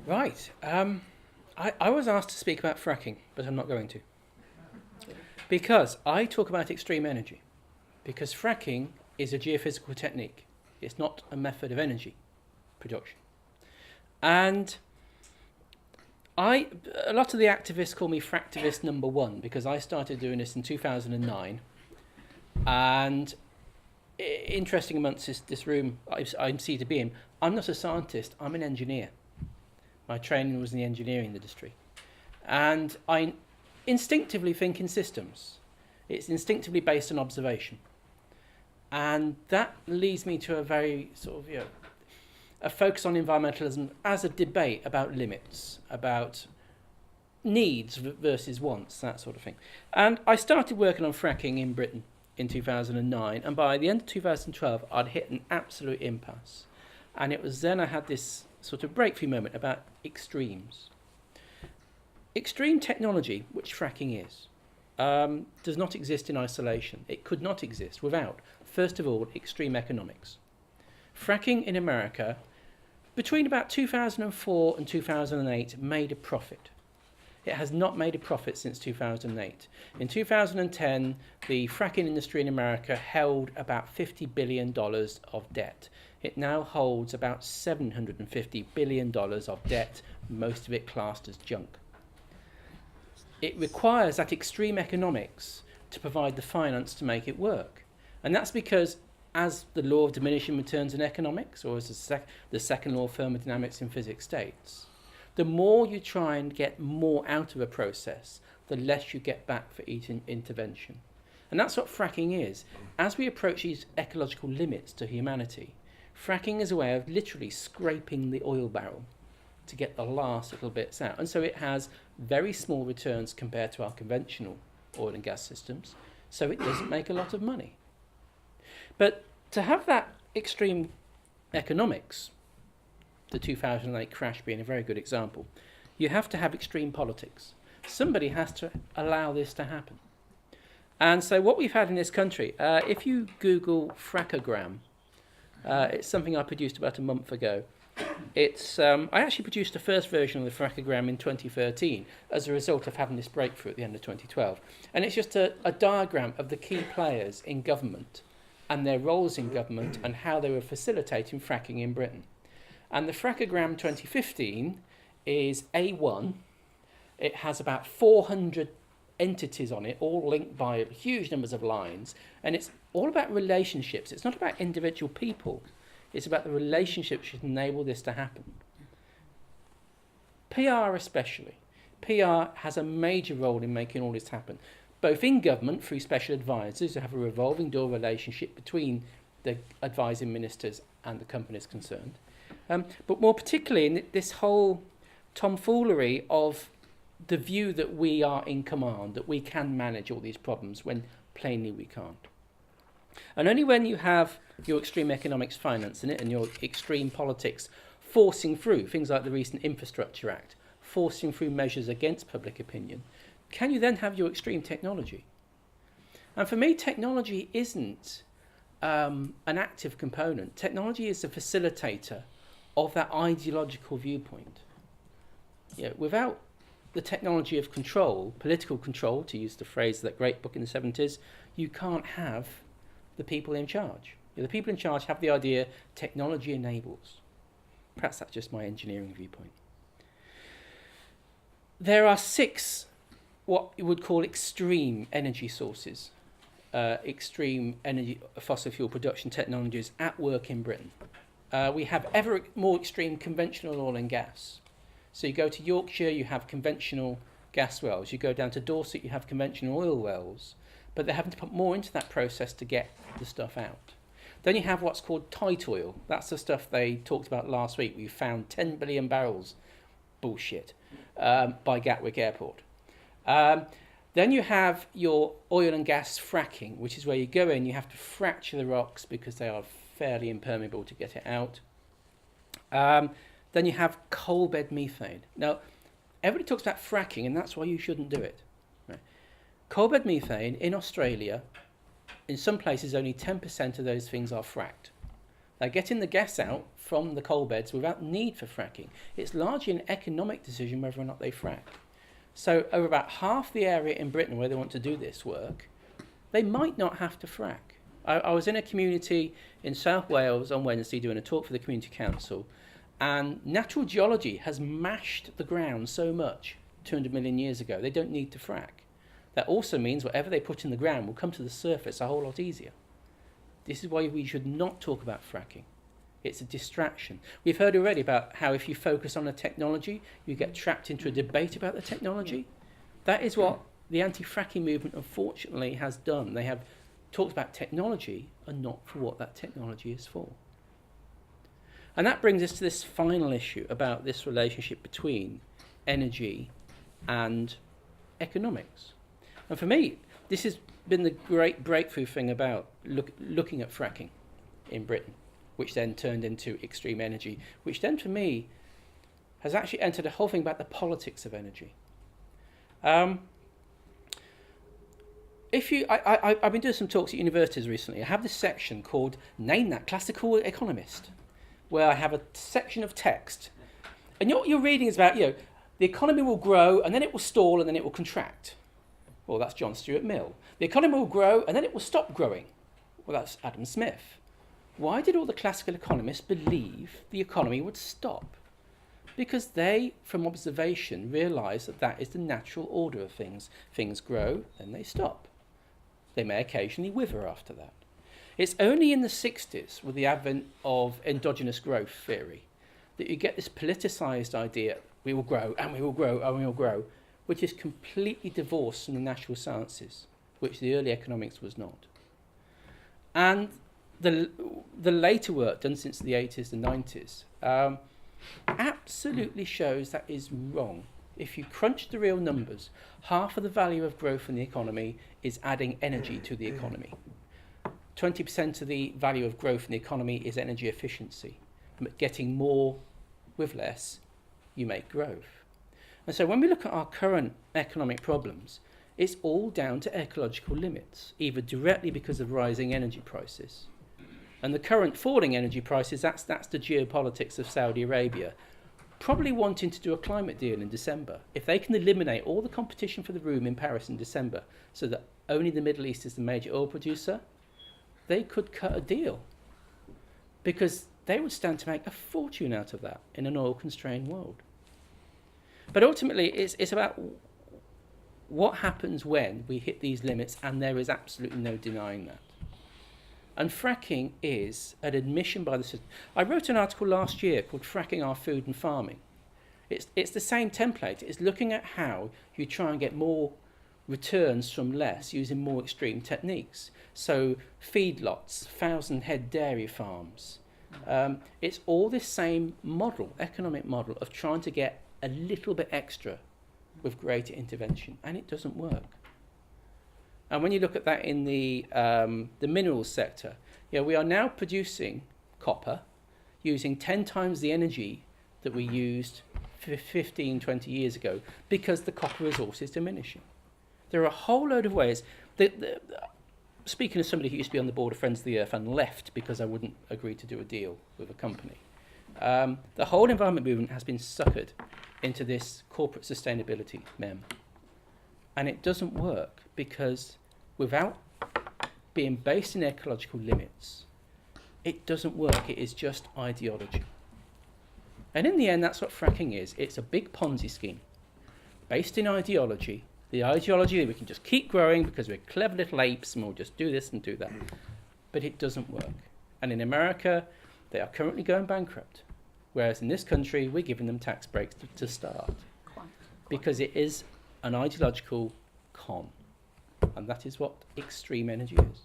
Right. I was asked to speak about fracking, but I'm not going to. Because I talk about extreme energy. Because fracking is a geophysical technique. It's not a method of energy production. And a lot of the activists call me fractivist number one because I started doing this in 2009. And interesting amongst this room I'm seemed to be in, I'm not a scientist, I'm an engineer. My training was in the engineering industry. And I instinctively think in systems. It's instinctively based on observation. And that leads me to a very sort of, a focus on environmentalism as a debate about limits, about needs versus wants, that sort of thing. And I started working on fracking in Britain in 2009, and by the end of 2012, I'd hit an absolute impasse. And it was then I had this sort of breakthrough moment about extremes. Extreme technology, which fracking is, does not exist in isolation. It could not exist without, first of all, extreme economics. Fracking in America, between about 2004 and 2008, made a profit. It has not made a profit since 2008. In 2010, the fracking industry in America held about $50 billion of debt. It now holds about $750 billion of debt, most of it classed as junk. It requires that extreme economics to provide the finance to make it work. And that's because, as the law of diminishing returns in economics, or as the second law of thermodynamics in physics states, the more you try and get more out of a process, the less you get back for each intervention. And that's what fracking is. As we approach these ecological limits to humanity, fracking is a way of literally scraping the oil barrel to get the last little bits out. And so it has very small returns compared to our conventional oil and gas systems, so it doesn't make a lot of money. But to have that extreme economics, the 2008 crash being a very good example, you have to have extreme politics. Somebody has to allow this to happen. And so what we've had in this country, if you Google frackogram, it's something I produced about a month ago. I actually produced the first version of the frackogram in 2013 as a result of having this breakthrough at the end of 2012. And it's just a diagram of the key players in government and their roles in government and how they were facilitating fracking in Britain. And the frackogram 2015 is A1. It has about 400 entities on it, all linked by huge numbers of lines. And it's all about relationships. It's not about individual people. It's about the relationships that enable this to happen. PR especially. PR has a major role in making all this happen, both in government through special advisors who have a revolving door relationship between the advising ministers and the companies concerned. But more particularly in this whole tomfoolery of the view that we are in command, that we can manage all these problems when plainly we can't. And only when you have your extreme economics financing it and your extreme politics forcing through things like the recent Infrastructure Act, forcing through measures against public opinion, can you then have your extreme technology. And for me, technology isn't an active component. Technology is a facilitator of that ideological viewpoint. Without the technology of control, political control, to use the phrase of that great book in the 70s, you can't have the people in charge. The people in charge have the idea technology enables. Perhaps that's just my engineering viewpoint. There are 6 what you would call extreme energy sources, extreme energy fossil fuel production technologies at work in Britain. We have ever more extreme conventional oil and gas. So you go to Yorkshire, you have conventional gas wells. You go down to Dorset, you have conventional oil wells. But they're having to put more into that process to get the stuff out. Then you have what's called tight oil. That's the stuff they talked about last week. We found 10 billion barrels, bullshit, by Gatwick Airport. Then you have your oil and gas fracking, which is where you go in, you have to fracture the rocks because they are fairly impermeable to get it out. Then you have coal bed methane. Now, everybody talks about fracking, and that's why you shouldn't do it. Right? Coal bed methane in Australia, in some places only 10% of those things are fracked. They're getting the gas out from the coal beds without need for fracking. It's largely an economic decision whether or not they frack. So over about half the area in Britain where they want to do this work, they might not have to frack. I was in a community in South Wales on Wednesday doing a talk for the Community Council, and natural geology has mashed the ground so much 200 million years ago, they don't need to frack. That also means whatever they put in the ground will come to the surface a whole lot easier. This is why we should not talk about fracking. It's a distraction. We've heard already about how if you focus on a technology, you get trapped into a debate about the technology. That is what the anti-fracking movement, unfortunately, has done. They have talked about technology and not for what that technology is for. And that brings us to this final issue about this relationship between energy and economics. And for me, this has been the great breakthrough thing about looking at fracking in Britain, which then turned into extreme energy, which then for me has actually entered a whole thing about the politics of energy. I've been doing some talks at universities recently. I have this section called Name That Classical Economist, where I have a section of text. And what you're reading is about, the economy will grow and then it will stall and then it will contract. Well, that's John Stuart Mill. The economy will grow and then it will stop growing. Well, that's Adam Smith. Why did all the classical economists believe the economy would stop? Because they, from observation, realised that that is the natural order of things. Things grow, then they stop. They may occasionally wither after that. It's only in the 60s, with the advent of endogenous growth theory, that you get this politicised idea, we will grow, and we will grow, and we will grow, which is completely divorced from the natural sciences, which the early economics was not. And the later work done since the 80s and 90s absolutely shows that is wrong. If you crunch the real numbers, half of the value of growth in the economy is adding energy to the economy. 20% of the value of growth in the economy is energy efficiency. Getting more with less, you make growth. And so when we look at our current economic problems, it's all down to ecological limits, either directly because of rising energy prices. And the current falling energy prices, that's the geopolitics of Saudi Arabia, probably wanting to do a climate deal in December. If they can eliminate all the competition for the room in Paris in December so that only the Middle East is the major oil producer, they could cut a deal. Because they would stand to make a fortune out of that in an oil-constrained world. But ultimately, it's about what happens when we hit these limits, and there is absolutely no denying that. And fracking is an admission by the system. I wrote an article last year called Fracking Our Food and Farming. It's the same template. It's looking at how you try and get more returns from less using more extreme techniques. So feedlots, 1,000-head dairy farms. It's all this same model, economic model, of trying to get a little bit extra with greater intervention, and it doesn't work. And when you look at that in the minerals sector, we are now producing copper using 10 times the energy that we used 15, 20 years ago because the copper resource is diminishing. There are a whole load of ways. Speaking as somebody who used to be on the board of Friends of the Earth and left because I wouldn't agree to do a deal with a company, the whole environment movement has been suckered into this corporate sustainability meme. And it doesn't work because without being based in ecological limits, it doesn't work. It is just ideology. And in the end, that's what fracking is. It's a big Ponzi scheme based in ideology. The ideology that we can just keep growing because we're clever little apes and we'll just do this and do that. But it doesn't work. And in America, they are currently going bankrupt. Whereas in this country, we're giving them tax breaks to start. Because it is an ideological con. And that is what extreme energy is.